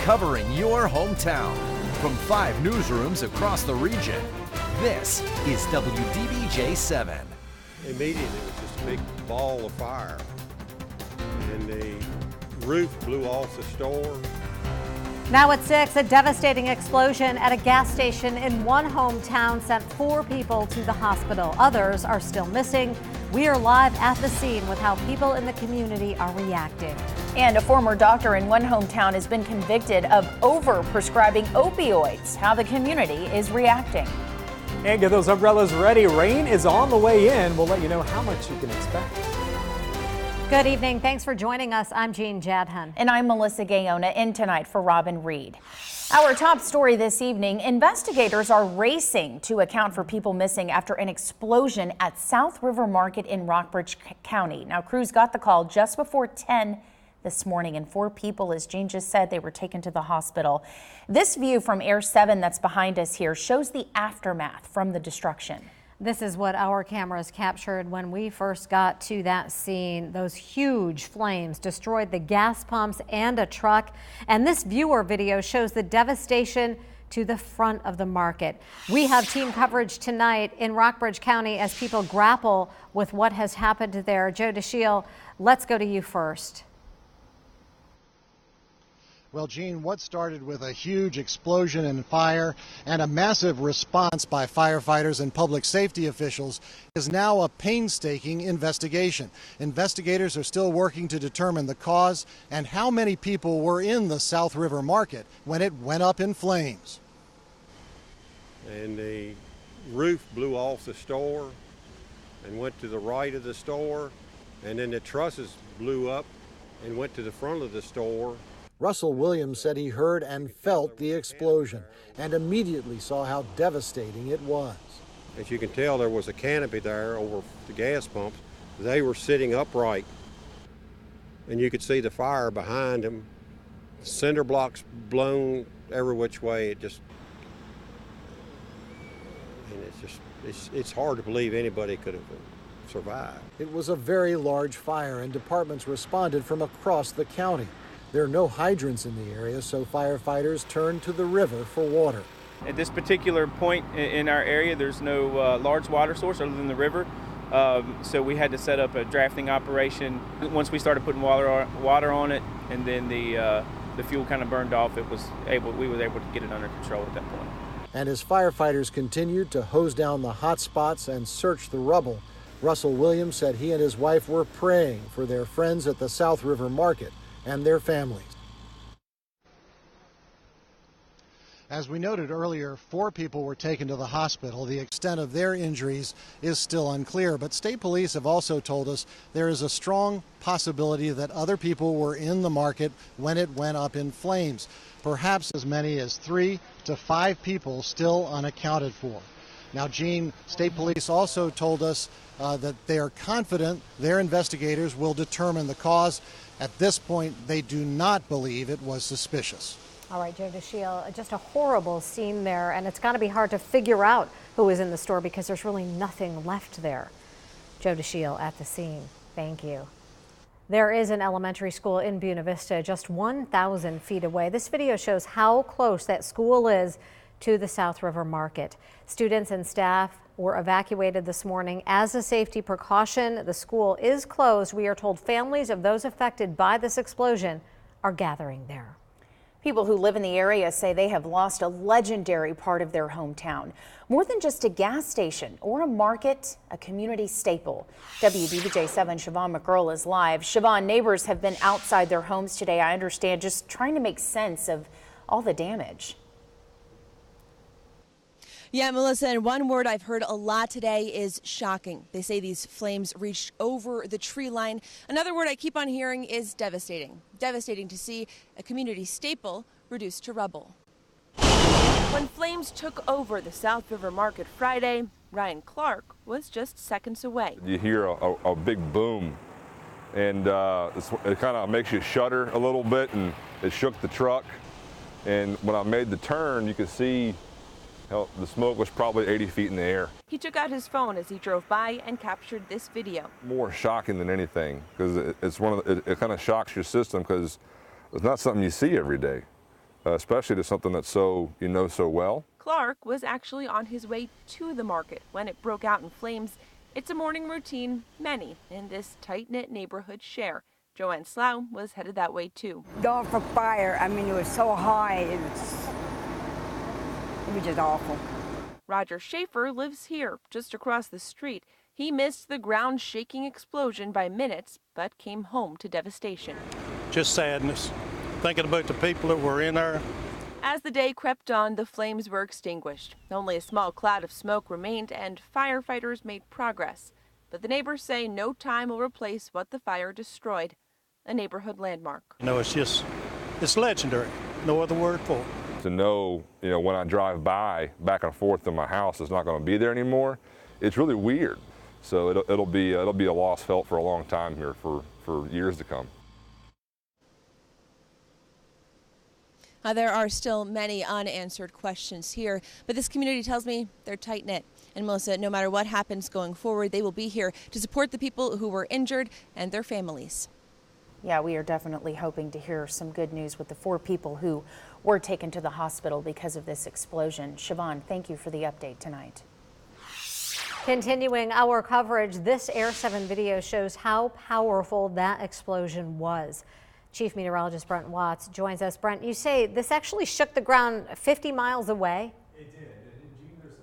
covering your hometown. From 5 newsrooms across the region, this is WDBJ 7. Immediately, it was just a big ball of fire, and the roof blew off the store. Now at 6, a devastating explosion at a gas station in one hometown sent 4 people to the hospital. Others are still missing. We are live at the scene with how people in the community are reacting. And a former doctor in one hometown has been convicted of over-prescribing opioids. How the community is reacting. And get those umbrellas ready. Rain is on the way in. We'll let you know how much you can expect. Good evening. Thanks for joining us. I'm Jean Jadhan. And I'm Melissa Gayona, in tonight for Robin Reed. Our top story this evening, investigators are racing to account for people missing after an explosion at South River Market in Rockbridge County. Now, crews got the call just before 10 this morning, and 4 people, as Jean just said, they were taken to the hospital. This view from Air 7 that's behind us here shows the aftermath from the destruction. This is what our cameras captured when we first got to that scene. Those huge flames destroyed the gas pumps and a truck. And this viewer video shows the devastation to the front of the market. We have team coverage tonight in Rockbridge County as people grapple with what has happened there. Joe DeShiel, let's go to you first. Well, Gene, what started with a huge explosion and fire and a massive response by firefighters and public safety officials is now a painstaking investigation. Investigators are still working to determine the cause and how many people were in the South River Market when it went up in flames. And the roof blew off the store and went to the right of the store, and then the trusses blew up and went to the front of the store. Russell Williams said he heard and felt the explosion and immediately saw how devastating it was. As you can tell, there was a canopy there over the gas pumps. They were sitting upright, and you could see the fire behind them. Cinder blocks blown every which way. It's hard to believe anybody could have survived. It was a very large fire, and departments responded from across the county. There are no hydrants in the area, so firefighters turned to the river for water. At this particular point in our area, there's no large water source other than the river, so we had to set up a drafting operation. Once we started putting water on it, and then the fuel kind of burned off, we were able to get it under control at that point. And as firefighters continued to hose down the hot spots and search the rubble, Russell Williams said he and his wife were praying for their friends at the South River Market and their families. As we noted earlier, 4 people were taken to the hospital. The extent of their injuries is still unclear, but state police have also told us there is a strong possibility that other people were in the market when it went up in flames. Perhaps as many as 3 to 5 people still unaccounted for. Now, Gene, state police also told us that they are confident their investigators will determine the cause. At this point, they do not believe it was suspicious. All right, Joe DeShiel, just a horrible scene there, and it's got to be hard to figure out who was in the store because there's really nothing left there. Joe DeShiel at the scene. Thank you. There is an elementary school in Buena Vista just 1,000 feet away. This video shows how close that school is to the South River Market. Students and staff were evacuated this morning as a safety precaution. The school is closed. We are told families of those affected by this explosion are gathering there. People who live in the area say they have lost a legendary part of their hometown. More than just a gas station or a market, a community staple. WDBJ 7 Siobhan McGurl is live. Siobhan, neighbors have been outside their homes today, I understand, just trying to make sense of all the damage. Yeah, Melissa, and one word I've heard a lot today is shocking. They say these flames reached over the tree line. Another word I keep on hearing is devastating. Devastating to see a community staple reduced to rubble. When flames took over the South River Market Friday, Ryan Clark was just seconds away. You hear a big boom, and it kind of makes you shudder a little bit, and it shook the truck. And when I made the turn, you could see the smoke was probably 80 feet in the air. He took out his phone as he drove by and captured this video. More shocking than anything, because it kind of shocks your system, because it's not something you see every day. especially to something that's so well. Clark was actually on his way to the market when it broke out in flames. It's a morning routine many in this tight-knit neighborhood share. Joanne Slough was headed that way too. Going for fire. I mean, it was so high. It was just awful. Roger Schaefer lives here, just across the street. He missed the ground-shaking explosion by minutes, but came home to devastation. Just sadness, thinking about the people that were in there. As the day crept on, the flames were extinguished. Only a small cloud of smoke remained, and firefighters made progress. But the neighbors say no time will replace what the fire destroyed, a neighborhood landmark. No, it's legendary. No other word for it. To know, when I drive by back and forth to my house, it's not going to be there anymore. It's really weird. So it'll be a loss felt for a long time here for years to come. There are still many unanswered questions here, but this community tells me they're tight-knit. And Melissa, no matter what happens going forward, they will be here to support the people who were injured and their families. Yeah, we are definitely hoping to hear some good news with the 4 people who were taken to the hospital because of this explosion. Siobhan, thank you for the update tonight. Continuing our coverage, this Air 7 video shows how powerful that explosion was. Chief Meteorologist Brent Watts joins us. Brent, you say this actually shook the ground 50 miles away? It did.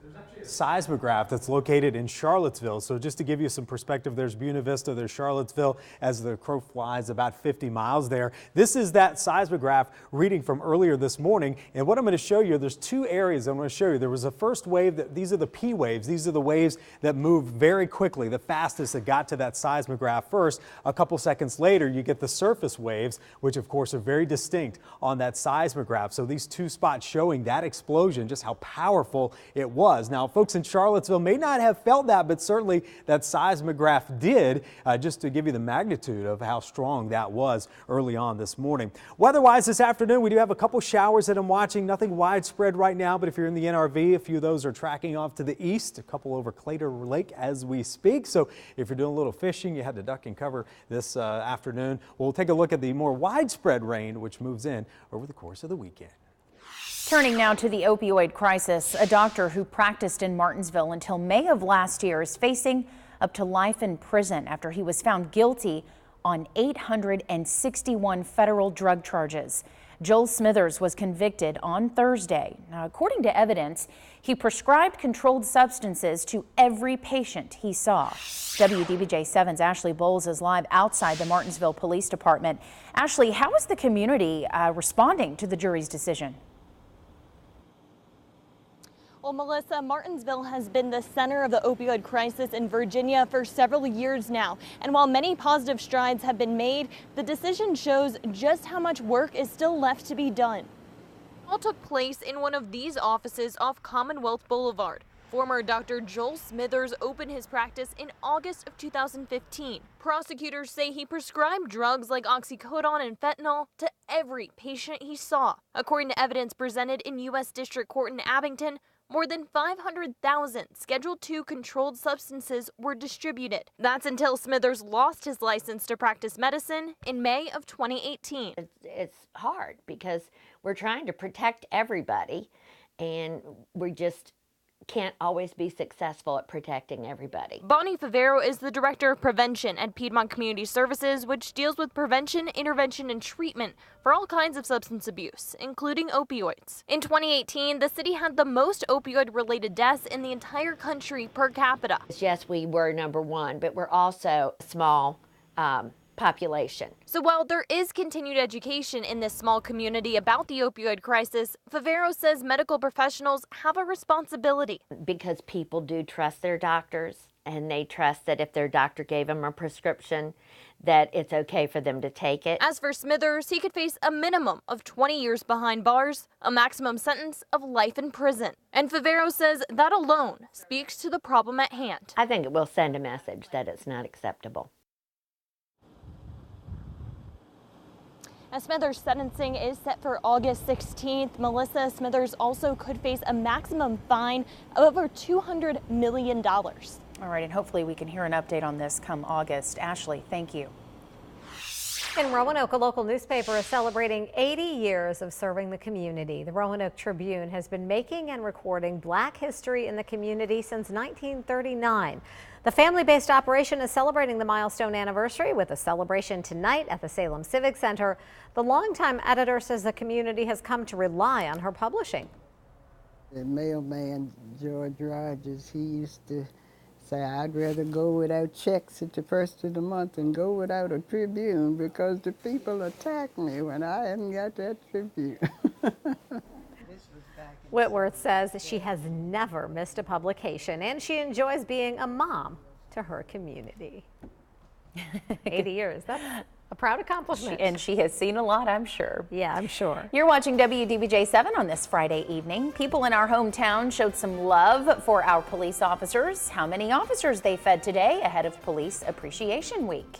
There's actually a seismograph that's located in Charlottesville. So just to give you some perspective, there's Buena Vista, there's Charlottesville, as the crow flies about 50 miles there. This is that seismograph reading from earlier this morning. And what I'm going to show you, there's 2 areas I'm going to show you. There was a first wave, these are the P waves. These are the waves that move very quickly, the fastest that got to that seismograph first. A couple seconds later, you get the surface waves, which of course are very distinct on that seismograph. So these 2 spots showing that explosion, just how powerful it was. Now, folks in Charlottesville may not have felt that, but certainly that seismograph did, just to give you the magnitude of how strong that was early on this morning. Weather-wise this afternoon, we do have a couple showers that I'm watching. Nothing widespread right now, but if you're in the NRV, a few of those are tracking off to the east, a couple over Claytor Lake as we speak. So if you're doing a little fishing, you had to duck and cover this afternoon. We'll take a look at the more widespread rain, which moves in over the course of the weekend. Turning now to the opioid crisis, a doctor who practiced in Martinsville until May of last year is facing up to life in prison after he was found guilty on 861 federal drug charges. Joel Smithers was convicted on Thursday. Now, according to evidence, he prescribed controlled substances to every patient he saw. WDBJ7's Ashley Bowles is live outside the Martinsville Police Department. Ashley, how is the community responding to the jury's decision? Well, Melissa, Martinsville has been the center of the opioid crisis in Virginia for several years now. And while many positive strides have been made, the decision shows just how much work is still left to be done. All took place in one of these offices off Commonwealth Boulevard. Former Dr. Joel Smithers opened his practice in August of 2015. Prosecutors say he prescribed drugs like oxycodone and fentanyl to every patient he saw. According to evidence presented in U.S. District Court in Abington, more than 500,000 Schedule II controlled substances were distributed. That's until Smithers lost his license to practice medicine in May of 2018. It's hard because we're trying to protect everybody, and we just can't always be successful at protecting everybody. Bonnie Favero is the Director of Prevention at Piedmont Community Services, which deals with prevention, intervention, and treatment for all kinds of substance abuse, including opioids. In 2018, the city had the most opioid-related deaths in the entire country per capita. Yes, we were #1, but we're also a small population. So while there is continued education in this small community about the opioid crisis, Favero says medical professionals have a responsibility. Because people do trust their doctors, and they trust that if their doctor gave them a prescription, that it's okay for them to take it. As for Smithers, he could face a minimum of 20 years behind bars, a maximum sentence of life in prison. And Favero says that alone speaks to the problem at hand. I think it will send a message that it's not acceptable. Smithers' sentencing is set for August 16th. Melissa, Smithers also could face a maximum fine of over $200 million. All right, and hopefully we can hear an update on this come August. Ashley, thank you. In Roanoke, a local newspaper is celebrating 80 years of serving the community. The Roanoke Tribune has been making and recording Black history in the community since 1939. The family-based operation is celebrating the milestone anniversary with a celebration tonight at the Salem Civic Center. The longtime editor says the community has come to rely on her publishing. The mailman, George Rogers, he used to say, I'd rather go without checks at the first of the month than go without a Tribune because the people attack me when I haven't got that Tribune. Whitworth says she has never missed a publication and she enjoys being a mom to her community. 80 years, that's a proud accomplishment. And she has seen a lot, I'm sure. Yeah, I'm sure. You're watching WDBJ7 on this Friday evening. People in our hometown showed some love for our police officers. How many officers they fed today ahead of Police Appreciation Week.